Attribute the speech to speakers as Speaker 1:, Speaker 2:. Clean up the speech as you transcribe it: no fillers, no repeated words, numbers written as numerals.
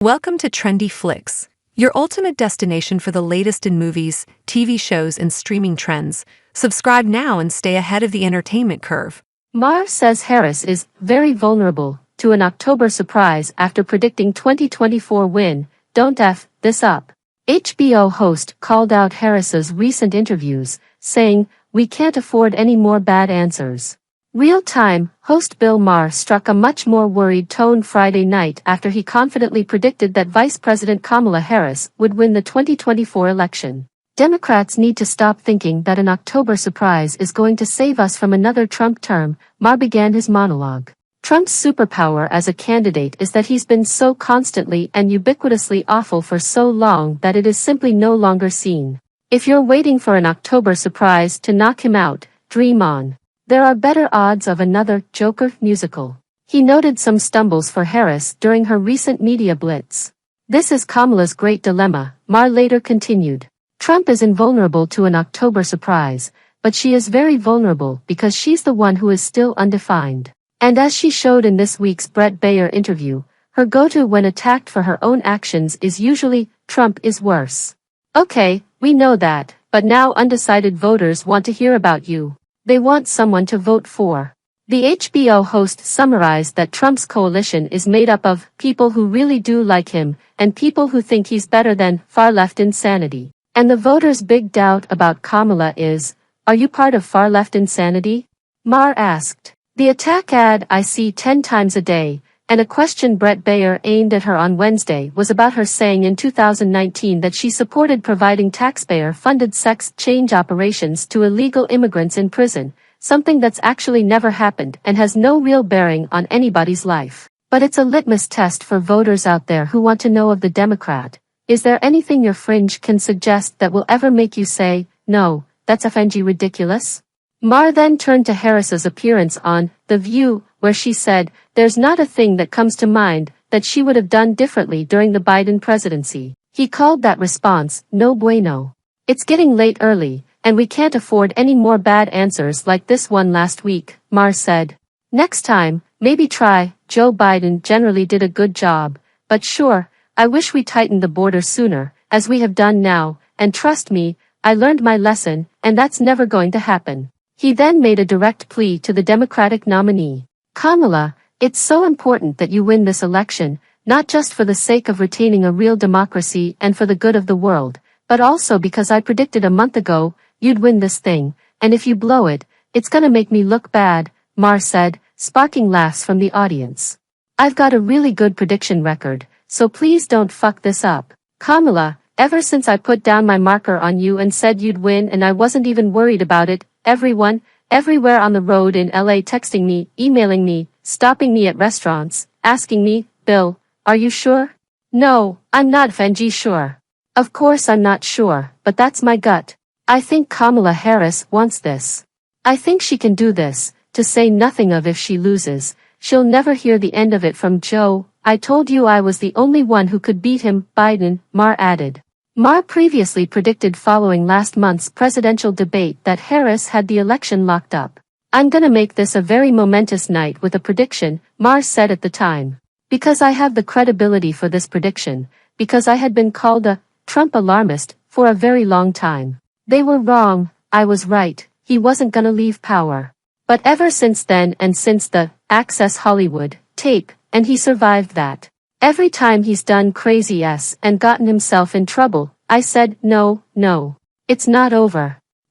Speaker 1: Welcome to Trendy Flix, your ultimate destination for the latest in movies, TV shows, and streaming trends. Subscribe now and stay ahead of the entertainment curve.
Speaker 2: Maher says Harris is very vulnerable to an October surprise after predicting 2024 win. Don't F this up. HBO host called out Harris's recent interviews, saying, "We can't afford any more bad answers." Real-time, host Bill Maher struck a much more worried tone Friday night after he confidently predicted that Vice President Kamala Harris would win the 2024 election. Democrats need to stop thinking that an October surprise is going to save us from another Trump term, Maher began his monologue. Trump's superpower as a candidate is that he's been so constantly and ubiquitously awful for so long that it is simply no longer seen. If you're waiting for an October surprise to knock him out, dream on. There are better odds of another Joker musical. He noted some stumbles for Harris during her recent media blitz. This is Kamala's great dilemma, Maher later continued. Trump is invulnerable to an October surprise, but she is very vulnerable because she's the one who is still undefined. And as she showed in this week's Bret Baier interview, her go-to when attacked for her own actions is usually, "Trump is worse." Okay, we know that, but now undecided voters want to hear about you. They want someone to vote for. The HBO host summarized that Trump's coalition is made up of people who really do like him and people who think he's better than far-left insanity. And the voters' big doubt about Kamala is, are you part of far-left insanity? Maher asked. The attack ad I see 10 times a day, and a question Bret Baier aimed at her on Wednesday was about her saying in 2019 that she supported providing taxpayer-funded sex change operations to illegal immigrants in prison, something that's actually never happened and has no real bearing on anybody's life. But it's a litmus test for voters out there who want to know of the Democrat. Is there anything your fringe can suggest that will ever make you say, no, that's FNG ridiculous? Maher then turned to Harris's appearance on The View, where she said, "There's not a thing that comes to mind that she would have done differently during the Biden presidency." He called that response, "No bueno." It's getting late early, and we can't afford any more bad answers like this one last week, Maher said. Next time, maybe try, Joe Biden generally did a good job, but sure, I wish we tightened the border sooner, as we have done now, and trust me, I learned my lesson, and that's never going to happen. He then made a direct plea to the Democratic nominee. Kamala, it's so important that you win this election, not just for the sake of retaining a real democracy and for the good of the world, but also because I predicted a month ago, you'd win this thing, and if you blow it, it's gonna make me look bad, Maher said, sparking laughs from the audience. I've got a really good prediction record, so please don't fuck this up. Kamala, ever since I put down my marker on you and said you'd win and I wasn't even worried about it, everyone, everywhere on the road in LA texting me, emailing me, stopping me at restaurants, asking me, Bill, are you sure? No, I'm not FNG sure. Of course I'm not sure, but that's my gut. I think Kamala Harris wants this. I think she can do this, to say nothing of if she loses, she'll never hear the end of it from Joe. I told you I was the only one who could beat him, Biden, Maher added. Maher previously predicted following last month's presidential debate that Harris had the election locked up. I'm gonna make this a very momentous night with a prediction, Maher said at the time. Because I have the credibility for this prediction, because I had been called a Trump alarmist for a very long time. They were wrong, I was right, he wasn't gonna leave power. But ever since then and since the Access Hollywood tape, and he survived that. Every time he's done crazy and gotten himself in trouble, I said, no, it's not over.